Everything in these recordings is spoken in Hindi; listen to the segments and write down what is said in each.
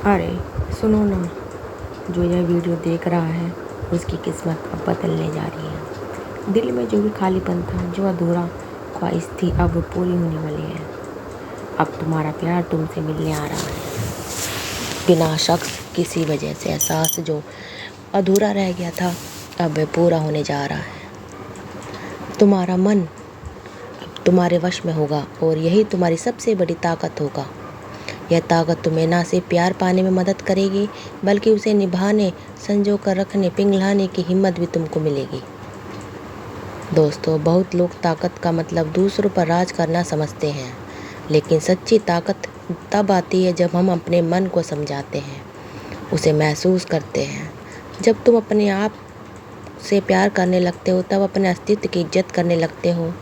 अरे सुनो ना, जो यह वीडियो देख रहा है उसकी किस्मत अब बदलने जा रही है। दिल में जो भी खालीपन था, जो अधूरा ख्वाहिश थी, अब वो पूरी होने वाली है। अब तुम्हारा प्यार तुमसे मिलने आ रहा है, बिना शक किसी वजह से। एहसास जो अधूरा रह गया था अब वह पूरा होने जा रहा है। तुम्हारा मन अब तुम्हारे वश में होगा और यही तुम्हारी सबसे बड़ी ताकत होगा। यह ताकत तुम्हें ना सिर्फ प्यार पाने में मदद करेगी, बल्कि उसे निभाने, संजो कर रखने, पिघलाने की हिम्मत भी तुमको मिलेगी। दोस्तों, बहुत लोग ताकत का मतलब दूसरों पर राज करना समझते हैं, लेकिन सच्ची ताकत तब आती है जब हम अपने मन को समझाते हैं, उसे महसूस करते हैं। जब तुम अपने आप से प्यार करने लगते हो, तब अपने अस्तित्व की इज्जत करने लगते हो,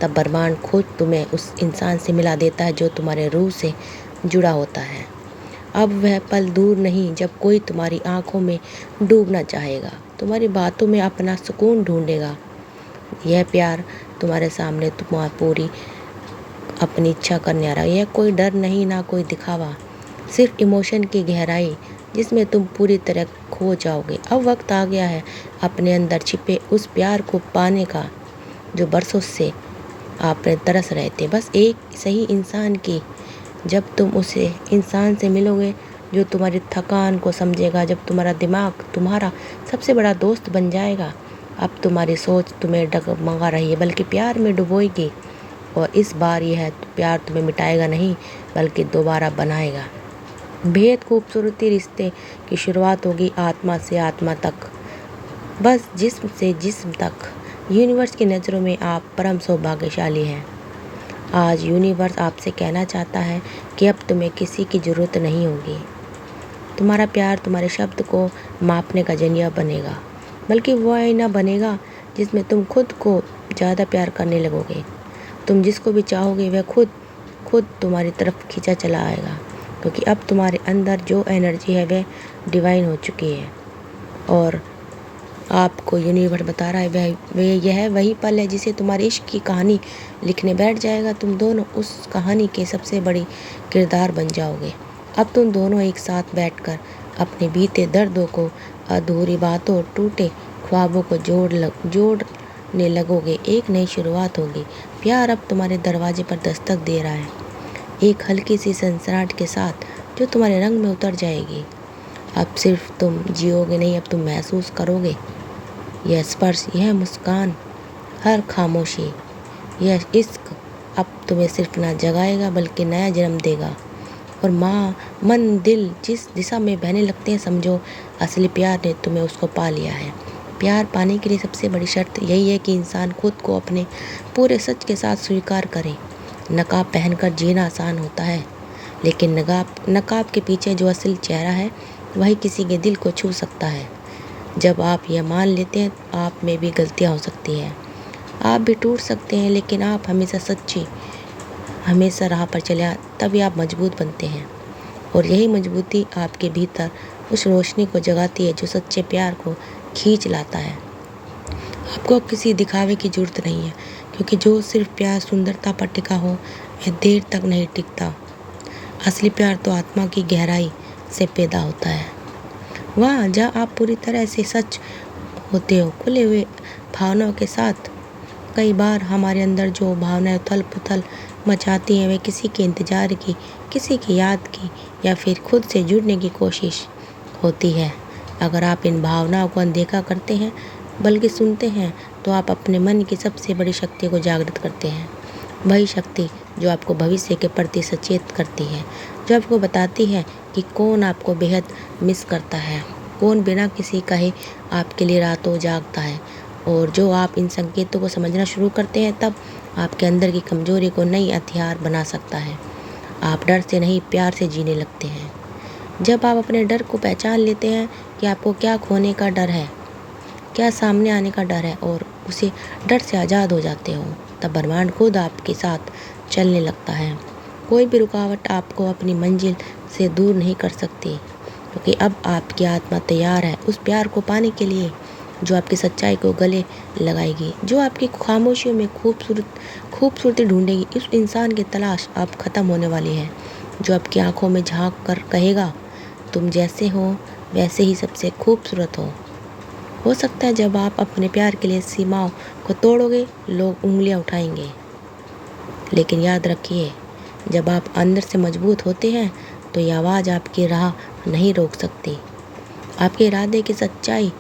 तब ब्रह्मांड खुद तुम्हें उस इंसान से मिला देता है जो तुम्हारे रूह से जुड़ा होता है। अब वह पल दूर नहीं जब कोई तुम्हारी आंखों में डूबना चाहेगा, तुम्हारी बातों में अपना सुकून ढूंढेगा। यह प्यार तुम्हारे सामने तुम्हारी पूरी अपनी इच्छा करने आ रहा है। यह कोई डर नहीं, ना कोई दिखावा, सिर्फ इमोशन की गहराई जिसमें तुम पूरी तरह खो जाओगे। अब वक्त आ गया है अपने अंदर छिपे उस प्यार को पाने का जो बरसों से आपने तरस रहे थे, बस एक सही इंसान की। जब तुम उसे इंसान से मिलोगे जो तुम्हारी थकान को समझेगा, जब तुम्हारा दिमाग तुम्हारा सबसे बड़ा दोस्त बन जाएगा। अब तुम्हारी सोच तुम्हें डगमगा रही है, बल्कि प्यार में डुबोएगी। और इस बार यह प्यार तुम्हें मिटाएगा नहीं, बल्कि दोबारा बनाएगा। बेहद खूबसूरती रिश्ते की शुरुआत होगी आत्मा से आत्मा तक, बस जिस्म से जिस्म तक। यूनिवर्स की नज़रों में आप परम सौभाग्यशाली हैं। आज यूनिवर्स आपसे कहना चाहता है कि अब तुम्हें किसी की ज़रूरत नहीं होगी। तुम्हारा प्यार तुम्हारे शब्द को मापने का जरिया बनेगा, बल्कि वो आईना बनेगा जिसमें तुम खुद को ज़्यादा प्यार करने लगोगे। तुम जिसको भी चाहोगे वह खुद तुम्हारी तरफ खींचा चला आएगा, क्योंकि अब तुम्हारे अंदर जो एनर्जी है वह डिवाइन हो चुकी है। और आपको यूनिवर्स बता रहा है यह वही पल है जिसे तुम्हारी इश्क की कहानी लिखने बैठ जाएगा। तुम दोनों उस कहानी के सबसे बड़ी किरदार बन जाओगे। अब तुम दोनों एक साथ बैठकर अपने बीते दर्दों को, अधूरी बातों, टूटे ख्वाबों को जोड़ने लगोगे। एक नई शुरुआत होगी। प्यार अब तुम्हारे दरवाजे पर दस्तक दे रहा है, एक हल्की सी सनसनाहट के साथ जो तुम्हारे रंग में उतर जाएगी। अब सिर्फ तुम जियोगे नहीं, अब तुम महसूस करोगे। यह स्पर्श, यह मुस्कान, हर खामोशी, यह इश्क अब तुम्हें सिर्फ ना जगाएगा बल्कि नया जन्म देगा। और मन दिल जिस दिशा में बहने लगते हैं, समझो असली प्यार ने तुम्हें उसको पा लिया है। प्यार पाने के लिए सबसे बड़ी शर्त यही है कि इंसान खुद को अपने पूरे सच के साथ स्वीकार करे। नकाब पहनकर जीना आसान होता है, लेकिन नकाब के पीछे जो असली चेहरा है वही किसी के दिल को छू सकता है। जब आप यह मान लेते हैं आप में भी गलतियां हो सकती हैं, आप भी टूट सकते हैं, लेकिन आप हमेशा राह पर चले तभी आप मजबूत बनते हैं। और यही मजबूती आपके भीतर उस रोशनी को जगाती है जो सच्चे प्यार को खींच लाता है। आपको किसी दिखावे की ज़रूरत नहीं है, क्योंकि जो सिर्फ प्यार सुंदरता पर टिका हो वह देर तक नहीं टिकता। असली प्यार तो आत्मा की गहराई से पैदा होता है, वहाँ जहाँ आप पूरी तरह से सच होते हो, खुले हुए भावनाओं के साथ। कई बार हमारे अंदर जो भावनाएं उथल पुथल मचाती हैं वे किसी के इंतज़ार की, किसी की याद की, या फिर खुद से जुड़ने की कोशिश होती है। अगर आप इन भावनाओं को अनदेखा करते हैं बल्कि सुनते हैं, तो आप अपने मन की सबसे बड़ी शक्ति को जागृत करते हैं। वही शक्ति जो आपको भविष्य के प्रति सचेत करती है, जो आपको बताती है कि कौन आपको बेहद मिस करता है, कौन बिना किसी कहे आपके लिए रातों जागता है। और जो आप इन संकेतों को समझना शुरू करते हैं, तब आपके अंदर की कमजोरी को नई हथियार बना सकता है। आप डर से नहीं, प्यार से जीने लगते हैं। जब आप अपने डर को पहचान लेते हैं कि आपको क्या खोने का डर है, क्या सामने आने का डर है, और उसे डर से आज़ाद हो जाते हो, तब ब्रह्मांड खुद आपके साथ चलने लगता है। कोई भी रुकावट आपको अपनी मंजिल से दूर नहीं कर सकती, क्योंकि अब आपकी आत्मा तैयार है उस प्यार को पाने के लिए जो आपकी सच्चाई को गले लगाएगी, जो आपकी खामोशियों में खूबसूरती ढूंढेगी। इस इंसान की तलाश अब ख़त्म होने वाली है जो आपकी आंखों में झांक कर कहेगा तुम जैसे हो वैसे ही सबसे खूबसूरत हो सकता है जब आप अपने प्यार के लिए सीमाओं को तोड़ोगे लोग उंगलियां उठाएंगे, लेकिन याद रखिए जब आप अंदर से मजबूत होते हैं तो ये आवाज़ आपकी राह नहीं रोक सकती। आपके इरादे की सच्चाई,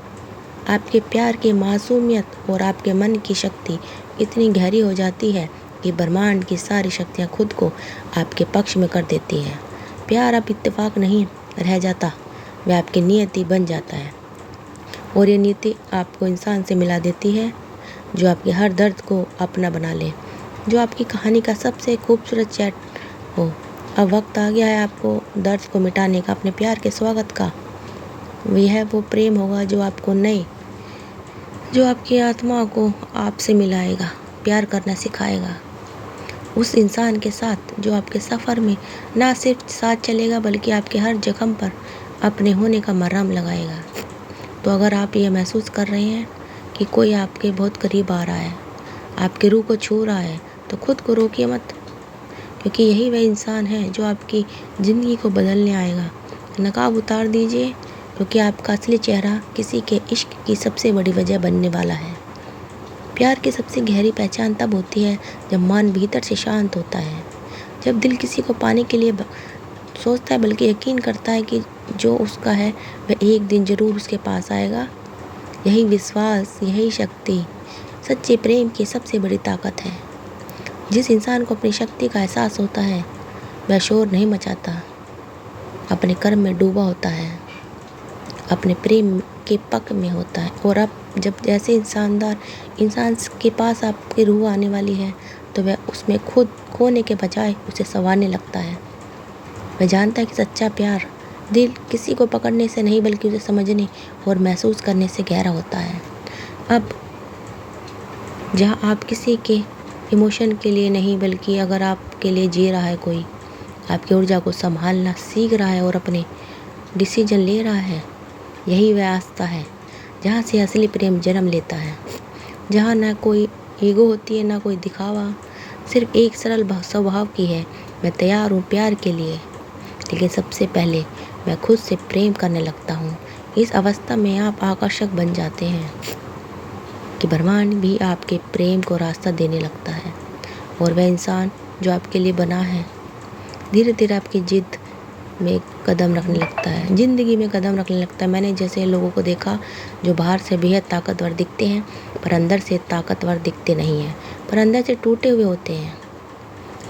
आपके प्यार की मासूमियत और आपके मन की शक्ति इतनी गहरी हो जाती है कि ब्रह्मांड की सारी शक्तियाँ खुद को आपके पक्ष में कर देती हैं। प्यार अब इत्तेफाक नहीं रह जाता, वह आपकी नियति बन जाता है और ये नीति आपको इंसान से मिला देती है जो आपके हर दर्द को अपना बना ले, जो आपकी कहानी का सबसे खूबसूरत चैट हो। अब वक्त आ गया है आपको दर्द को मिटाने का, अपने प्यार के स्वागत का। यह वो प्रेम होगा जो आपकी आत्मा को आपसे मिलाएगा, प्यार करना सिखाएगा। उस इंसान के साथ जो आपके सफ़र में ना सिर्फ साथ चलेगा बल्कि आपके हर जख्म पर अपने होने का मरहम लगाएगा। तो अगर आप ये महसूस कर रहे हैं कि कोई आपके बहुत करीब आ रहा है, आपके रूह को छू रहा है, तो खुद को रोकिए मत, क्योंकि यही वह इंसान है जो आपकी ज़िंदगी को बदलने आएगा। नकाब उतार दीजिए, क्योंकि आपका असली चेहरा किसी के इश्क की सबसे बड़ी वजह बनने वाला है। प्यार की सबसे गहरी पहचान तब होती है जब मन भीतर से शांत होता है, जब दिल किसी को पाने के लिए सोचता है बल्कि यकीन करता है कि जो उसका है वह एक दिन ज़रूर उसके पास आएगा। यही विश्वास, यही शक्ति सच्चे प्रेम की सबसे बड़ी ताकत है। जिस इंसान को अपनी शक्ति का एहसास होता है वह शोर नहीं मचाता, अपने कर्म में डूबा होता है, अपने प्रेम के पक में होता है। और अब जब जैसे इंसान के पास आपकी रूह आने वाली है तो वह उसमें खुद खोने के बजाय उसे संवारने लगता है। वह जानता है कि सच्चा प्यार दिल किसी को पकड़ने से नहीं बल्कि उसे समझने और महसूस करने से गहरा होता है। अब जहाँ आप किसी के इमोशन के लिए नहीं बल्कि अगर आपके लिए जी रहा है, कोई आपकी ऊर्जा को संभालना सीख रहा है और अपने डिसीजन ले रहा है, यही वह आस्था है जहाँ से असली प्रेम जन्म लेता है, जहाँ ना कोई ईगो होती है ना कोई दिखावा, सिर्फ एक सरल स्वभाव की है, मैं तैयार हूँ प्यार के लिए, लेकिन सबसे पहले मैं खुद से प्रेम करने लगता हूँ। इस अवस्था में आप आकर्षक बन जाते हैं कि ब्रह्मांड भी आपके प्रेम को रास्ता देने लगता है और वह इंसान जो आपके लिए बना है धीरे धीरे आपकी जिद में कदम रखने लगता है, ज़िंदगी में कदम रखने लगता है। मैंने जैसे लोगों को देखा जो बाहर से बेहद ताकतवर दिखते हैं पर अंदर से ताकतवर दिखते नहीं हैं, पर अंदर से टूटे हुए होते हैं।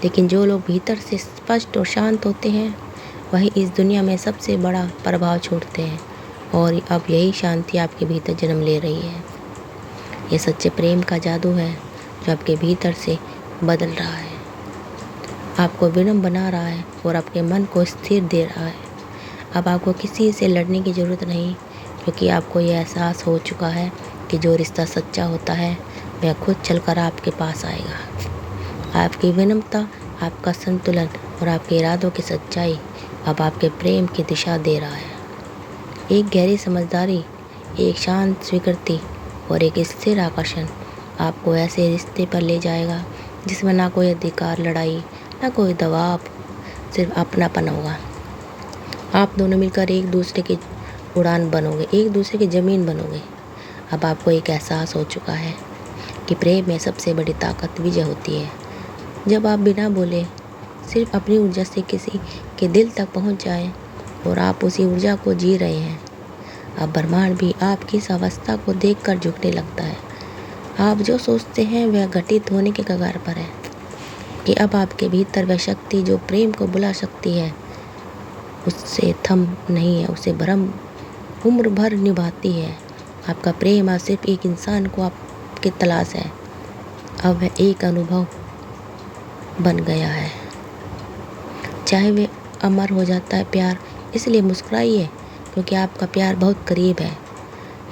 लेकिन जो लोग भीतर से स्पष्ट और शांत होते हैं वही इस दुनिया में सबसे बड़ा प्रभाव छोड़ते हैं। और अब यही शांति आपके भीतर जन्म ले रही है। ये सच्चे प्रेम का जादू है जो आपके भीतर से बदल रहा है, आपको विनम्र बना रहा है और आपके मन को स्थिर दे रहा है। अब आपको किसी से लड़ने की ज़रूरत नहीं, क्योंकि आपको यह एहसास हो चुका है कि जो रिश्ता सच्चा होता है वह खुद चलकर आपके पास आएगा। आपकी विनम्रता, आपका संतुलन और आपके इरादों की सच्चाई अब आपके प्रेम की दिशा दे रहा है। एक गहरी समझदारी, एक शांत स्वीकृति और एक स्थिर आकर्षण आपको ऐसे रिश्ते पर ले जाएगा जिसमें ना कोई अधिकार लड़ाई, ना कोई दबाव, सिर्फ अपनापन होगा। आप दोनों मिलकर एक दूसरे की उड़ान बनोगे, एक दूसरे की ज़मीन बनोगे। अब आपको एक एहसास हो चुका है कि प्रेम में सबसे बड़ी ताकत विजय होती है। जब आप बिना बोले सिर्फ अपनी ऊर्जा से किसी के दिल तक पहुंच जाएं और आप उसी ऊर्जा को जी रहे हैं, अब ब्रह्मांड भी आपकी इस अवस्था को देखकर झुकने लगता है। आप जो सोचते हैं वह घटित होने के कगार पर है कि अब आपके भीतर वह शक्ति जो प्रेम को बुला सकती है उससे थम नहीं है, उसे भरम उम्र भर निभाती है। आपका प्रेम आज सिर्फ एक इंसान को आपकी तलाश है, अब वह एक अनुभव बन गया है। चाहे वे अमर हो जाता है प्यार, इसलिए मुस्कुराइए क्योंकि आपका प्यार बहुत करीब है।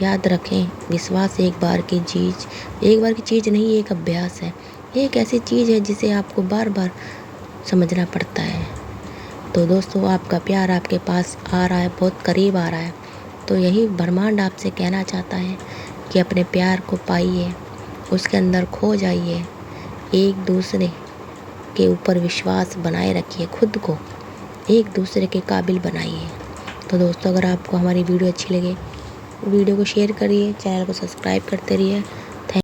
याद रखें, विश्वास एक बार की चीज़ नहीं, एक अभ्यास है। ये एक ऐसी चीज़ है जिसे आपको बार बार समझना पड़ता है। तो दोस्तों, आपका प्यार आपके पास आ रहा है, बहुत करीब आ रहा है। तो यही ब्रह्मांड आपसे कहना चाहता है कि अपने प्यार को पाइए, उसके अंदर खो जाइए, एक दूसरे के ऊपर विश्वास बनाए रखिए, खुद को एक दूसरे के काबिल बनाइए। तो दोस्तों अगर आपको हमारी वीडियो अच्छी लगे वीडियो को शेयर करिए, चैनल को सब्सक्राइब करते रहिए